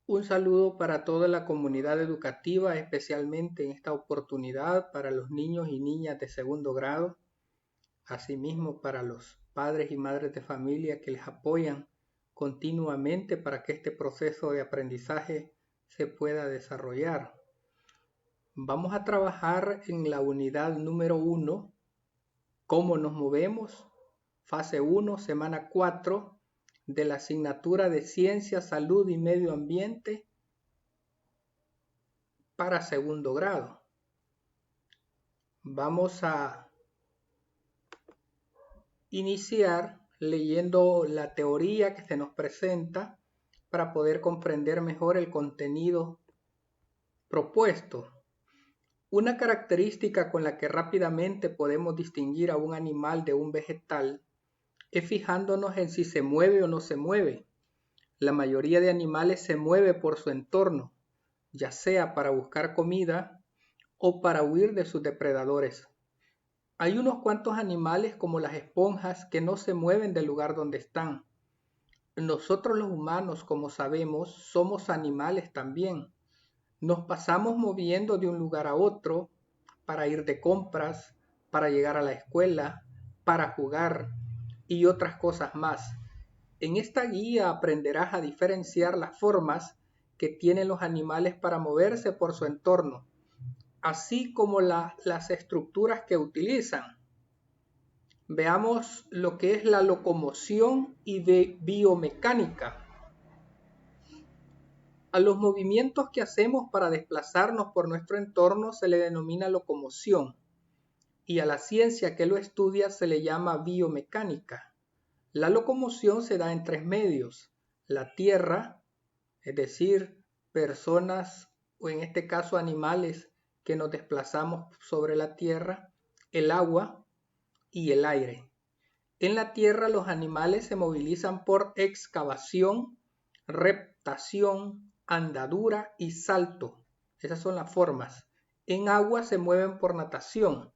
Un saludo para toda la comunidad educativa, especialmente en esta oportunidad para los niños y niñas de segundo grado, asimismo para los padres y madres de familia que les apoyan continuamente para que este proceso de aprendizaje se pueda desarrollar. Vamos a trabajar en la unidad número 1, cómo nos movemos, fase 1, semana 4 de la asignatura de Ciencia, Salud y Medio Ambiente para segundo grado. Vamos a iniciar leyendo la teoría que se nos presenta para poder comprender mejor el contenido propuesto. Una característica con la que rápidamente podemos distinguir a un animal de un vegetal es fijándonos en si se mueve o no se mueve. La mayoría de animales se mueve por su entorno, ya sea para buscar comida o para huir de sus depredadores. Hay unos cuantos animales como las esponjas que no se mueven del lugar donde están. Nosotros los humanos, como sabemos, somos animales también. Nos pasamos moviendo de un lugar a otro para ir de compras, para llegar a la escuela, para jugar y otras cosas más. En esta guía aprenderás a diferenciar las formas que tienen los animales para moverse por su entorno, así como las estructuras que utilizan. Veamos lo que es la locomoción y biomecánica. A los movimientos que hacemos para desplazarnos por nuestro entorno se le denomina locomoción y a la ciencia que lo estudia se le llama biomecánica. La locomoción se da en tres medios: la tierra, es decir, personas o en este caso animales que nos desplazamos sobre la tierra, el agua y el aire. En la tierra los animales se movilizan por excavación, reptación, andadura y salto. Esas son las formas. En agua se mueven por natación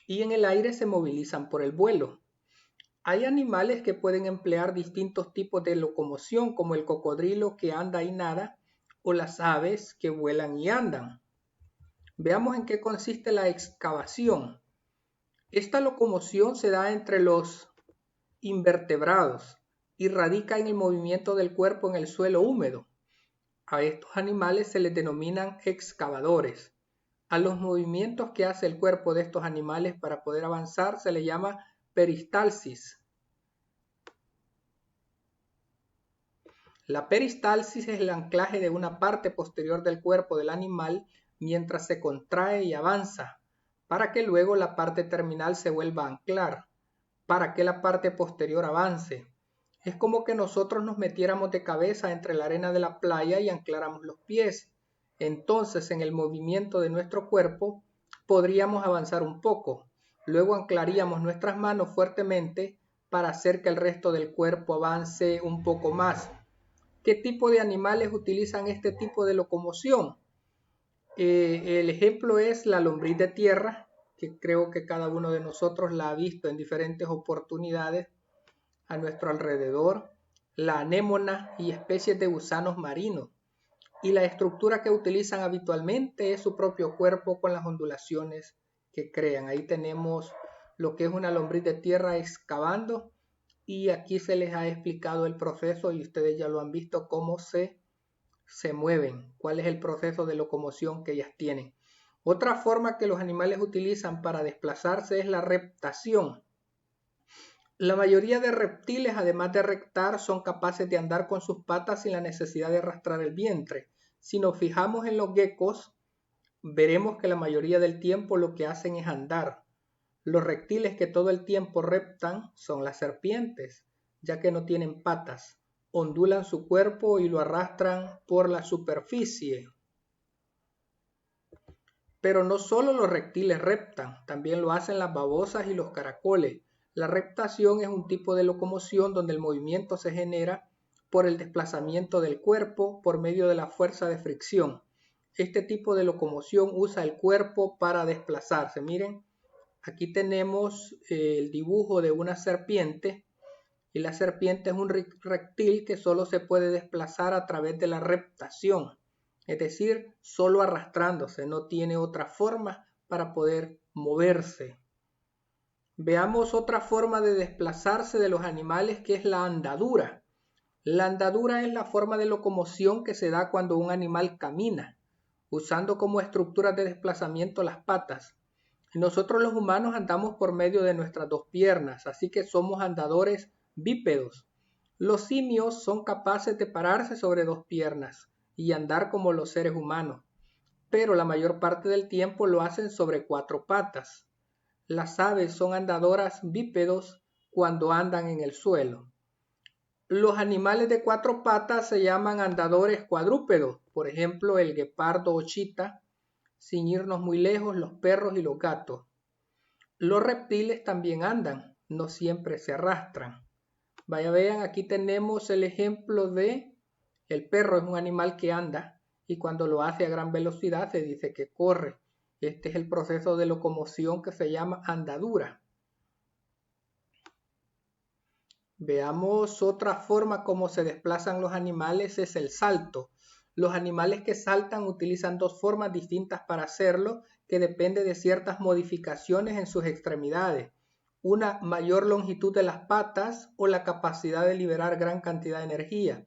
y en el aire se movilizan por el vuelo. Hay animales que pueden emplear distintos tipos de locomoción, como el cocodrilo que anda y nada, o las aves que vuelan y andan. Veamos en qué consiste la excavación. Esta locomoción se da entre los invertebrados y radica en el movimiento del cuerpo en el suelo húmedo. A estos animales se les denominan excavadores. A los movimientos que hace el cuerpo de estos animales para poder avanzar se le llama peristalsis. La peristalsis es el anclaje de una parte posterior del cuerpo del animal mientras se contrae y avanza, para que luego la parte terminal se vuelva a anclar, para que la parte posterior avance. Es como que nosotros nos metiéramos de cabeza entre la arena de la playa y ancláramos los pies. Entonces, en el movimiento de nuestro cuerpo, podríamos avanzar un poco. Luego anclaríamos nuestras manos fuertemente para hacer que el resto del cuerpo avance un poco más. ¿Qué tipo de animales utilizan este tipo de locomoción? El ejemplo es la lombriz de tierra, que creo que cada uno de nosotros la ha visto en diferentes oportunidades a nuestro alrededor, la anémona y especies de gusanos marinos. Y la estructura que utilizan habitualmente es su propio cuerpo con las ondulaciones que crean. Ahí tenemos lo que es una lombriz de tierra excavando y aquí se les ha explicado el proceso y ustedes ya lo han visto cómo se mueven, cuál es el proceso de locomoción que ellas tienen. Otra forma que los animales utilizan para desplazarse es la reptación. La mayoría de reptiles, además de rectar, son capaces de andar con sus patas sin la necesidad de arrastrar el vientre. Si nos fijamos en los geckos, veremos que la mayoría del tiempo lo que hacen es andar. Los reptiles que todo el tiempo reptan son las serpientes, ya que no tienen patas. Ondulan su cuerpo y lo arrastran por la superficie. Pero no solo los reptiles reptan, también lo hacen las babosas y los caracoles. La reptación es un tipo de locomoción donde el movimiento se genera por el desplazamiento del cuerpo por medio de la fuerza de fricción. Este tipo de locomoción usa el cuerpo para desplazarse. Miren, aquí tenemos el dibujo de una serpiente y la serpiente es un reptil que solo se puede desplazar a través de la reptación, es decir, solo arrastrándose, no tiene otra forma para poder moverse. Veamos otra forma de desplazarse de los animales, que es la andadura. La andadura es la forma de locomoción que se da cuando un animal camina, usando como estructuras de desplazamiento las patas. Nosotros los humanos andamos por medio de nuestras dos piernas, así que somos andadores bípedos. Los simios son capaces de pararse sobre dos piernas y andar como los seres humanos, pero la mayor parte del tiempo lo hacen sobre cuatro patas. Las aves son andadoras bípedos cuando andan en el suelo. Los animales de cuatro patas se llaman andadores cuadrúpedos, por ejemplo el guepardo o chita, sin irnos muy lejos, los perros y los gatos. Los reptiles también andan, no siempre se arrastran. Vaya, vean, aquí tenemos el ejemplo de el perro. Es un animal que anda y cuando lo hace a gran velocidad se dice que corre. Este es el proceso de locomoción que se llama andadura. Veamos otra forma como se desplazan los animales, es el salto. Los animales que saltan utilizan dos formas distintas para hacerlo, que depende de ciertas modificaciones en sus extremidades. Una mayor longitud de las patas o la capacidad de liberar gran cantidad de energía.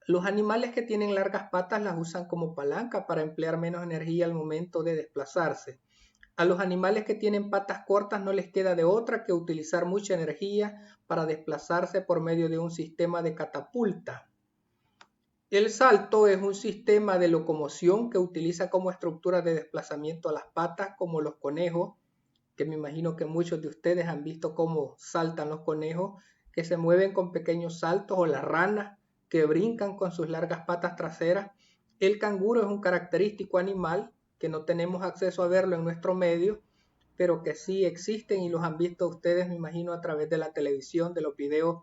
Los animales que tienen largas patas las usan como palanca para emplear menos energía al momento de desplazarse. A los animales que tienen patas cortas no les queda de otra que utilizar mucha energía para desplazarse por medio de un sistema de catapulta. El salto es un sistema de locomoción que utiliza como estructura de desplazamiento a las patas, como los conejos, que me imagino que muchos de ustedes han visto cómo saltan los conejos, que se mueven con pequeños saltos, o las ranas, que brincan con sus largas patas traseras. El canguro es un característico animal que no tenemos acceso a verlo en nuestro medio, pero que sí existen y los han visto ustedes, me imagino, a través de la televisión, de los videos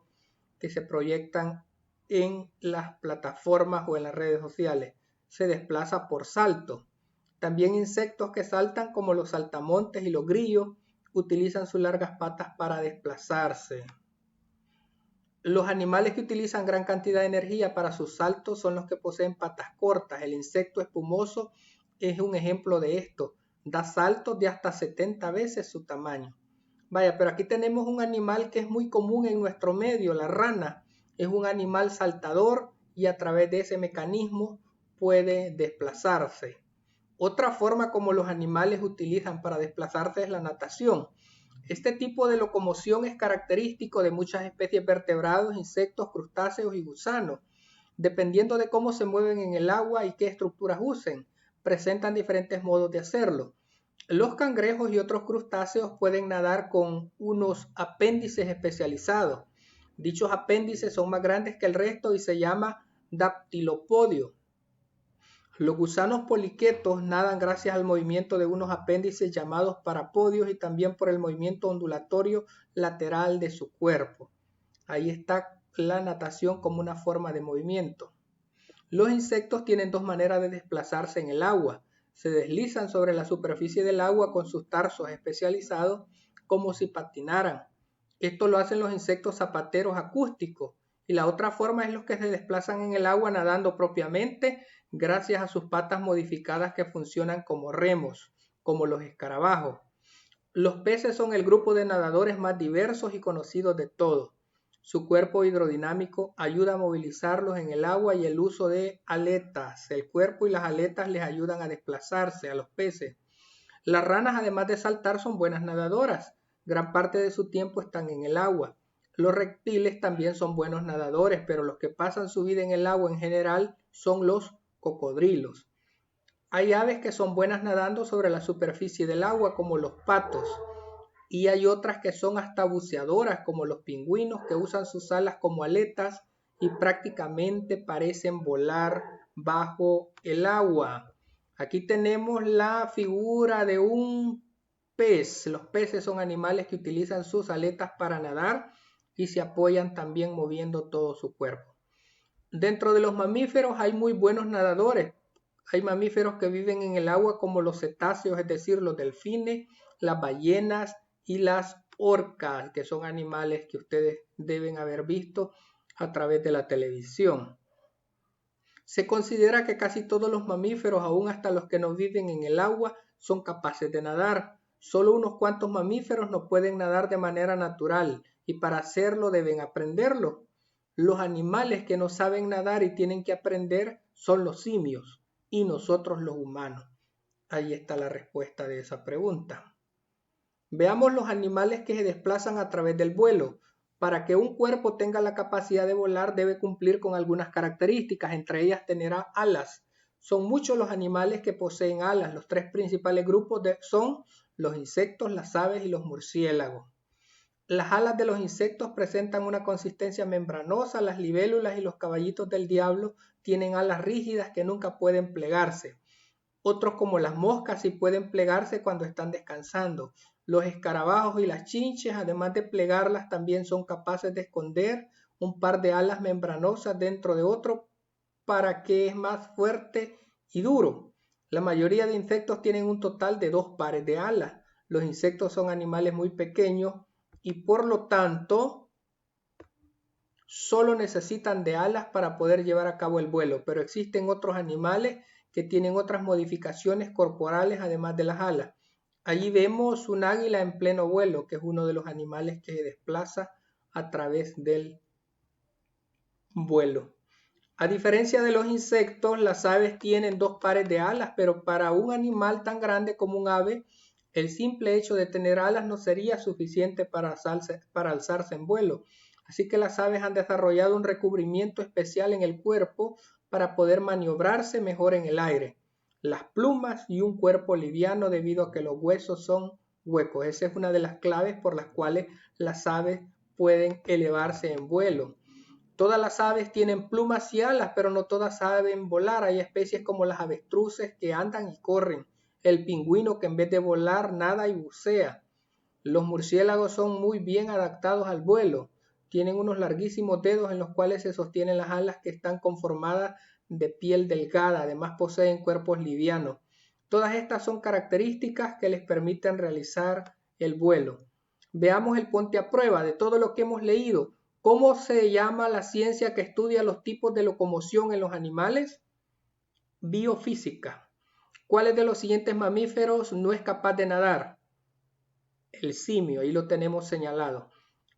que se proyectan en las plataformas o en las redes sociales. Se desplaza por salto. También insectos que saltan, como los saltamontes y los grillos, utilizan sus largas patas para desplazarse. Los animales que utilizan gran cantidad de energía para sus saltos son los que poseen patas cortas. El insecto espumoso es un ejemplo de esto. Da saltos de hasta 70 veces su tamaño. Vaya, pero aquí tenemos un animal que es muy común en nuestro medio, la rana. Es un animal saltador y a través de ese mecanismo puede desplazarse. Otra forma como los animales utilizan para desplazarse es la natación. Este tipo de locomoción es característico de muchas especies de vertebrados, insectos, crustáceos y gusanos. Dependiendo de cómo se mueven en el agua y qué estructuras usen, presentan diferentes modos de hacerlo. Los cangrejos y otros crustáceos pueden nadar con unos apéndices especializados. Dichos apéndices son más grandes que el resto y se llama dactilopodio. Los gusanos poliquetos nadan gracias al movimiento de unos apéndices llamados parapodios y también por el movimiento ondulatorio lateral de su cuerpo. Ahí está la natación como una forma de movimiento. Los insectos tienen dos maneras de desplazarse en el agua. Se deslizan sobre la superficie del agua con sus tarsos especializados como si patinaran. Esto lo hacen los insectos zapateros acústicos. Y la otra forma es los que se desplazan en el agua nadando propiamente gracias a sus patas modificadas que funcionan como remos, como los escarabajos. Los peces son el grupo de nadadores más diversos y conocidos de todos. Su cuerpo hidrodinámico ayuda a movilizarlos en el agua y el uso de aletas. El cuerpo y las aletas les ayudan a desplazarse a los peces. Las ranas, además de saltar, son buenas nadadoras. Gran parte de su tiempo están en el agua. Los reptiles también son buenos nadadores, pero los que pasan su vida en el agua en general son los cocodrilos. Hay aves que son buenas nadando sobre la superficie del agua, como los patos, y hay otras que son hasta buceadoras, como los pingüinos, que usan sus alas como aletas y prácticamente parecen volar bajo el agua. Aquí tenemos la figura de un pez. Los peces son animales que utilizan sus aletas para nadar y se apoyan también moviendo todo su cuerpo. Dentro de los mamíferos hay muy buenos nadadores. Hay mamíferos que viven en el agua como los cetáceos, es decir, los delfines, las ballenas y las orcas, que son animales que ustedes deben haber visto a través de la televisión. Se considera que casi todos los mamíferos, aún hasta los que no viven en el agua, son capaces de nadar. Solo unos cuantos mamíferos no pueden nadar de manera natural y para hacerlo deben aprenderlo. Los animales que no saben nadar y tienen que aprender son los simios y nosotros los humanos. Ahí está la respuesta de esa pregunta. Veamos los animales que se desplazan a través del vuelo. Para que un cuerpo tenga la capacidad de volar debe cumplir con algunas características, entre ellas tener alas. Son muchos los animales que poseen alas. Los tres principales grupos son los insectos, las aves y los murciélagos. Las alas de los insectos presentan una consistencia membranosa. Las libélulas y los caballitos del diablo tienen alas rígidas que nunca pueden plegarse. Otros, como las moscas, sí pueden plegarse cuando están descansando. Los escarabajos y las chinches, además de plegarlas, también son capaces de esconder un par de alas membranosas dentro de otro para que es más fuerte y duro. La mayoría de insectos tienen un total de 2 pares de alas. Los insectos son animales muy pequeños y por lo tanto solo necesitan de alas para poder llevar a cabo el vuelo, pero existen otros animales que tienen otras modificaciones corporales además de las alas. Allí vemos un águila en pleno vuelo, que es uno de los animales que se desplaza a través del vuelo. A diferencia de los insectos, las aves tienen 2 pares de alas, pero para un animal tan grande como un ave, el simple hecho de tener alas no sería suficiente para alzarse en vuelo. Así que las aves han desarrollado un recubrimiento especial en el cuerpo para poder maniobrarse mejor en el aire. Las plumas y un cuerpo liviano debido a que los huesos son huecos. Esa es una de las claves por las cuales las aves pueden elevarse en vuelo. Todas las aves tienen plumas y alas, pero no todas saben volar. Hay especies como las avestruces que andan y corren, el pingüino que en vez de volar nada y bucea. Los murciélagos son muy bien adaptados al vuelo. Tienen unos larguísimos dedos en los cuales se sostienen las alas que están conformadas de piel delgada. Además poseen cuerpos livianos. Todas estas son características que les permiten realizar el vuelo. Veamos el ponte a prueba de todo lo que hemos leído. ¿Cómo se llama la ciencia que estudia los tipos de locomoción en los animales? Biofísica. ¿Cuáles de los siguientes mamíferos no es capaz de nadar? El simio, ahí lo tenemos señalado.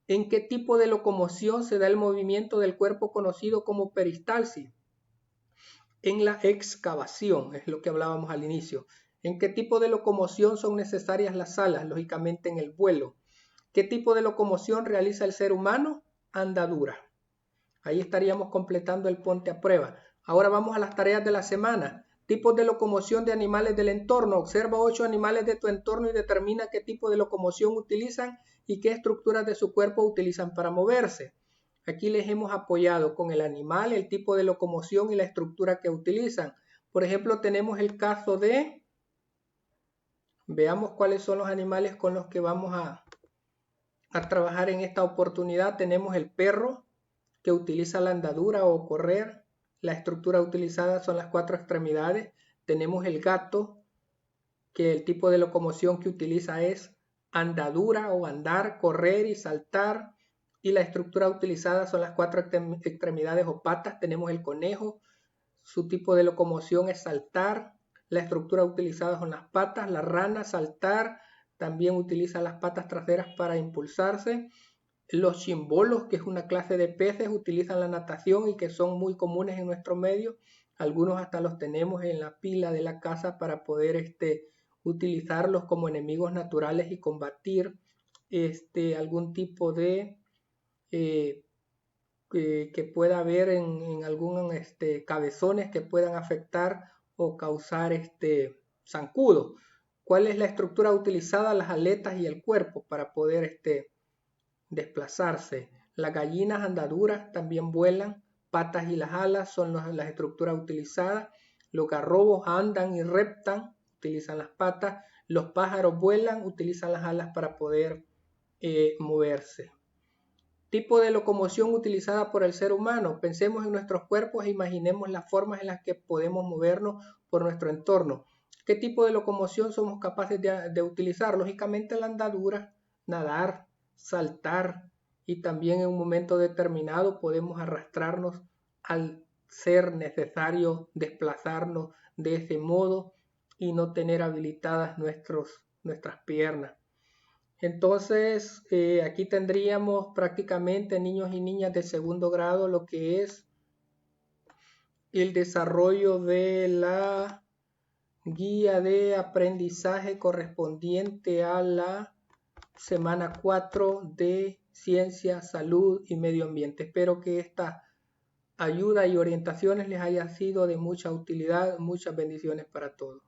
¿En qué tipo de locomoción se da el movimiento del cuerpo conocido como peristalsis? En la excavación, es lo que hablábamos al inicio. ¿En qué tipo de locomoción son necesarias las alas? Lógicamente en el vuelo. ¿Qué tipo de locomoción realiza el ser humano? Andadura. Ahí estaríamos completando el ponte a prueba. Ahora vamos a las tareas de la semana. Tipos de locomoción de animales del entorno. Observa 8 animales de tu entorno y determina qué tipo de locomoción utilizan y qué estructuras de su cuerpo utilizan para moverse. Aquí les hemos apoyado con el animal, el tipo de locomoción y la estructura que utilizan. Por ejemplo, tenemos el caso de... Veamos cuáles son los animales con los que vamos a trabajar en esta oportunidad. Tenemos el perro, que utiliza la andadura o correr. La estructura utilizada son las 4 extremidades. Tenemos el gato, que el tipo de locomoción que utiliza es andadura o andar, correr y saltar. Y la estructura utilizada son las 4 extremidades o patas. Tenemos el conejo, su tipo de locomoción es saltar. La estructura utilizada son las patas. La rana, saltar, también utiliza las patas traseras para impulsarse. Los chimbolos, que es una clase de peces, utilizan la natación y que son muy comunes en nuestro medio. Algunos hasta los tenemos en la pila de la casa para poder utilizarlos como enemigos naturales y combatir algún tipo de que pueda haber en algún cabezones que puedan afectar o causar zancudo. ¿Cuál es la estructura utilizada? Las aletas y el cuerpo para poder desplazarse. Las gallinas andaduras también vuelan, patas y las alas son las estructuras utilizadas. Los garrobos andan y reptan, utilizan las patas. Los pájaros vuelan, utilizan las alas para poder moverse. Tipo de locomoción utilizada por el ser humano. Pensemos en nuestros cuerpos e imaginemos las formas en las que podemos movernos por nuestro entorno. ¿Qué tipo de locomoción somos capaces de utilizar? Lógicamente la andadura, nadar, saltar y también en un momento determinado podemos arrastrarnos al ser necesario desplazarnos de ese modo y no tener habilitadas nuestras piernas. Entonces, aquí tendríamos prácticamente niños y niñas de segundo grado lo que es el desarrollo de la guía de aprendizaje correspondiente a la semana 4 de Ciencia, Salud y Medio Ambiente. Espero que esta ayuda y orientaciones les haya sido de mucha utilidad. Muchas bendiciones para todos.